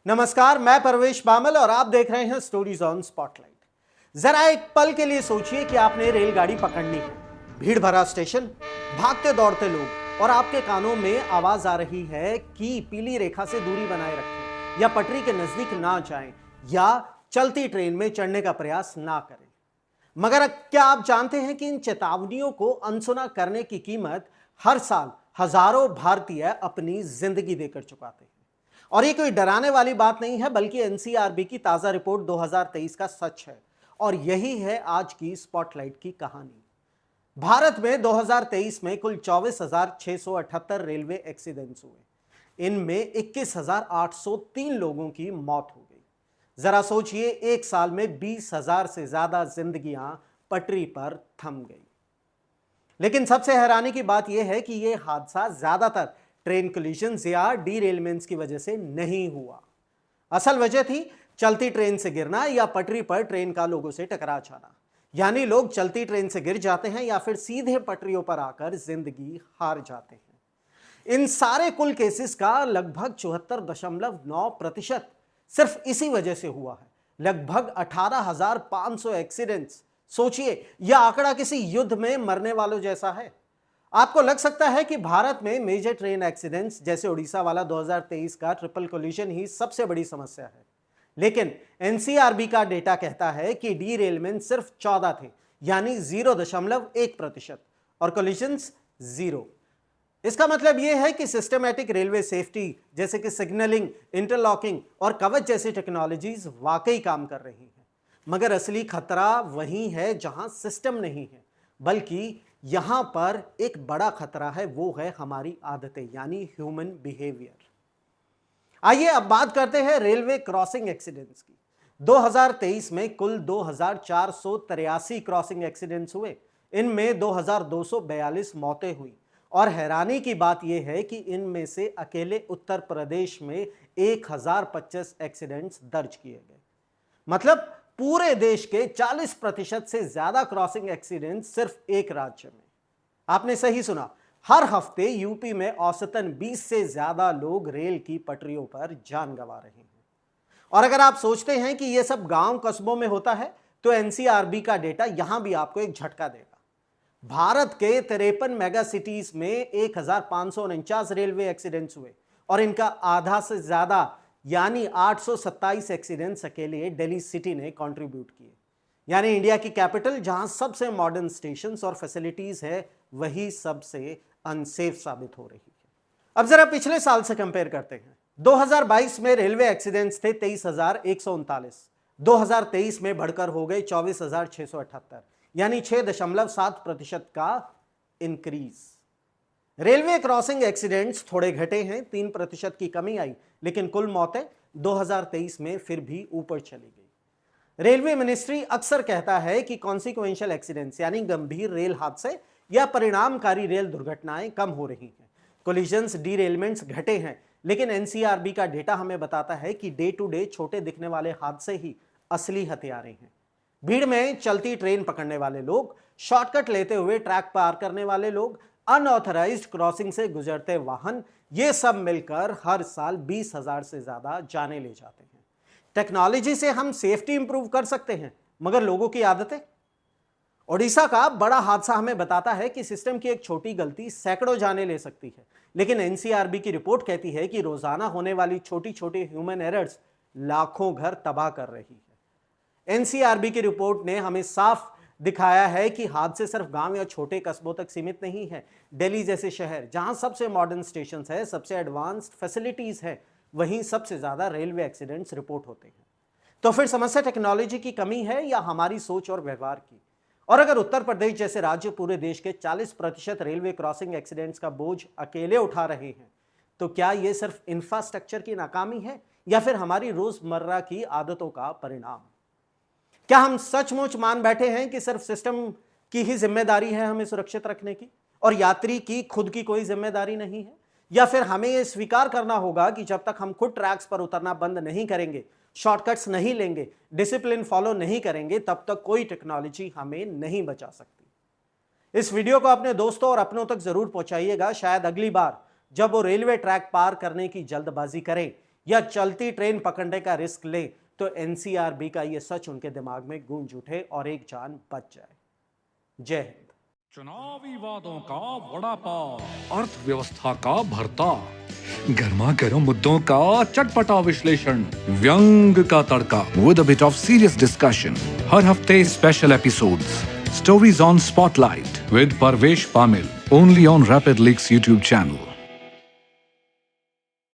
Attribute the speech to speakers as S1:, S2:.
S1: नमस्कार, मैं परवेश बामल और आप देख रहे हैं स्टोरीज ऑन स्पॉटलाइट। जरा एक पल के लिए सोचिए कि आपने रेलगाड़ी पकड़नी है। भीड़ भरा स्टेशन, भागते दौड़ते लोग और आपके कानों में आवाज आ रही है कि पीली रेखा से दूरी बनाए रखें या पटरी के नजदीक ना जाएं या चलती ट्रेन में चढ़ने का प्रयास ना करें। मगर क्या आप जानते हैं कि इन चेतावनियों को अनसुना करने की कीमत हर साल हजारों भारतीय अपनी जिंदगी देकर चुकाते हैं। और ये कोई डराने वाली बात नहीं है, बल्कि एनसीआरबी की ताजा रिपोर्ट 2023 का सच है। और यही है आज की स्पॉटलाइट की कहानी। भारत में 2023 में कुल 24,678 रेलवे एक्सीडेंट्स हुए। इनमें 21,803 लोगों की मौत हो गई। जरा सोचिए, एक साल में 20,000 से ज्यादा जिंदगियां पटरी पर थम गई। लेकिन सबसे हैरानी की बात यह है कि यह हादसा ज्यादातर ट्रेन कोलिजन्स या डीरेलमेंट्स की वजह से नहीं हुआ। असल वजह थी चलती ट्रेन से गिरना या पटरी पर ट्रेन का लोगों से टकरा जाना। यानी लोग चलती ट्रेन से गिर जाते हैं या फिर सीधे पटरियों पर आकर जिंदगी हार जाते हैं। इन सारे कुल केसेस का लगभग 74.9% सिर्फ इसी वजह से हुआ है। लगभग 18,500 एक्सीडेंट्स। सोचिए, यह आंकड़ा किसी युद्ध में मरने वालों जैसा है। आपको लग सकता है कि भारत में मेजर ट्रेन एक्सीडेंट्स जैसे उड़ीसा वाला 2023 का ट्रिपल कोलिजन ही सबसे बड़ी समस्या है। लेकिन एनसीआरबी का डेटा कहता है कि डीरेलमेंट सिर्फ 14 थे, यानी 0.1%, और कोलिजन्स 0। इसका मतलब यह है कि सिस्टमैटिक रेलवे सेफ्टी जैसे कि सिग्नलिंग, इंटरलॉकिंग और कवच जैसी टेक्नोलॉजीज वाकई काम कर रही हैं। मगर असली खतरा वहीं है जहां सिस्टम नहीं है, बल्कि यहां पर एक बड़ा खतरा है, वो है हमारी आदतें, यानी ह्यूमन बिहेवियर। आइए अब बात करते हैं रेलवे क्रॉसिंग एक्सीडेंट्स की। 2023 में कुल 2,483 क्रॉसिंग एक्सीडेंट्स हुए। इनमें 2,242 मौतें हुई। और हैरानी की बात यह है कि इनमें से अकेले उत्तर प्रदेश में 1,025 एक्सीडेंट्स दर्ज किए गए। मतलब पूरे देश के 40% से ज्यादा क्रॉसिंग एक्सीडेंट सिर्फ एक राज्य में। आपने सही सुना, हर हफ्ते यूपी में औसतन 20 से ज्यादा लोग रेल की पटरियों पर जान गंवा रहे हैं। और अगर आप सोचते हैं कि यह सब गांव कस्बों में होता है, तो एनसीआरबी का डेटा यहां भी आपको एक झटका देगा। भारत के 53 मेगा सिटीज में 1,549 रेलवे एक्सीडेंट्स हुए और इनका आधा से ज्यादा यानी 827 एक्सीडेंट्स अकेले दिल्ली सिटी ने कंट्रीब्यूट किए। यानी इंडिया की कैपिटल, जहां सबसे मॉडर्न स्टेशंस और फैसिलिटीज है, वही सबसे अनसेफ साबित हो रही है। अब जरा पिछले साल से कंपेयर करते हैं। 2022 में रेलवे एक्सीडेंट्स थे 23,139। 2023 में बढ़कर हो गए 24,678, यानी 6.7% का इंक्रीज। रेलवे क्रॉसिंग एक्सीडेंट्स थोड़े घटे हैं, 3% की कमी आई, लेकिन कुल मौतें 2023 में फिर भी ऊपर चली गई। रेलवे मिनिस्ट्री अक्सर कहता है कि कॉन्सिक्वेंशियल एक्सीडेंट्स यानी गंभीर रेल हादसे या परिणामकारी रेल दुर्घटनाएं कम हो रही हैं। कोलिजन्स, डीरेलमेंट्स घटे हैं, लेकिन एनसीआरबी का डेटा हमें बताता है कि डे टू डे छोटे दिखने वाले हादसे ही असली हथियारे हैं। भीड़ में चलती ट्रेन पकड़ने वाले लोग, शॉर्टकट लेते हुए ट्रैक पार करने वाले लोग, अनऑथराइज्ड क्रॉसिंग से गुजरते वाहन, ये सब मिलकर हर साल 20,000 से ज्यादा जाने ले जाते हैं। टेक्नोलॉजी से हम सेफ्टी इंप्रूव कर सकते हैं, मगर लोगों की आदतें। ओडिशा का बड़ा हादसा हमें बताता है कि सिस्टम की एक छोटी गलती सैकड़ों जाने ले सकती है। लेकिन एनसीआरबी की रिपोर्ट कहती है कि रोजाना होने वाली छोटी छोटी ह्यूमन एरर्स लाखों घर तबाह कर रही है। एनसीआरबी की रिपोर्ट ने हमें साफ दिखाया है कि हादसे सिर्फ गांव या छोटे कस्बों तक सीमित नहीं है। दिल्ली जैसे शहर, जहां सबसे मॉडर्न स्टेशन है, सबसे एडवांस्ड फैसिलिटीज है, वहीं सबसे ज्यादा रेलवे एक्सीडेंट्स रिपोर्ट होते हैं। तो फिर समस्या टेक्नोलॉजी की कमी है या हमारी सोच और व्यवहार की? और अगर उत्तर प्रदेश जैसे राज्य पूरे देश के 40% रेलवे क्रॉसिंग एक्सीडेंट्स का बोझ अकेले उठा रहे हैं, तो क्या यह सिर्फ इंफ्रास्ट्रक्चर की नाकामी है या फिर हमारी रोजमर्रा की आदतों का परिणाम? क्या हम सचमुच मान बैठे हैं कि सिर्फ सिस्टम की ही जिम्मेदारी है हमें सुरक्षित रखने की और यात्री की खुद की कोई जिम्मेदारी नहीं है? या फिर हमें यह स्वीकार करना होगा कि जब तक हम खुद ट्रैक्स पर उतरना बंद नहीं करेंगे, शॉर्टकट्स नहीं लेंगे, डिसिप्लिन फॉलो नहीं करेंगे, तब तक कोई टेक्नोलॉजी हमें नहीं बचा सकती। इस वीडियो को अपने दोस्तों और अपनों तक जरूर पहुंचाइएगा। शायद अगली बार जब वो रेलवे ट्रैक पार करने की जल्दबाजी करें या चलती ट्रेन पकड़ने का रिस्क लें तो एनसीआरबी का ये सच उनके दिमाग में गूंज उठे और एक जान बच जाए। जय हिंद।
S2: चुनावी वादों का वड़ा पाव, अर्थव्यवस्था का भरता, गर्मा गर्म मुद्दों का चटपटा विश्लेषण, व्यंग का तड़का with a bit of serious discussion. हर हफ्ते special episodes, stories on spotlight with Parvesh Pamil, only on Rapid Leaks YouTube channel.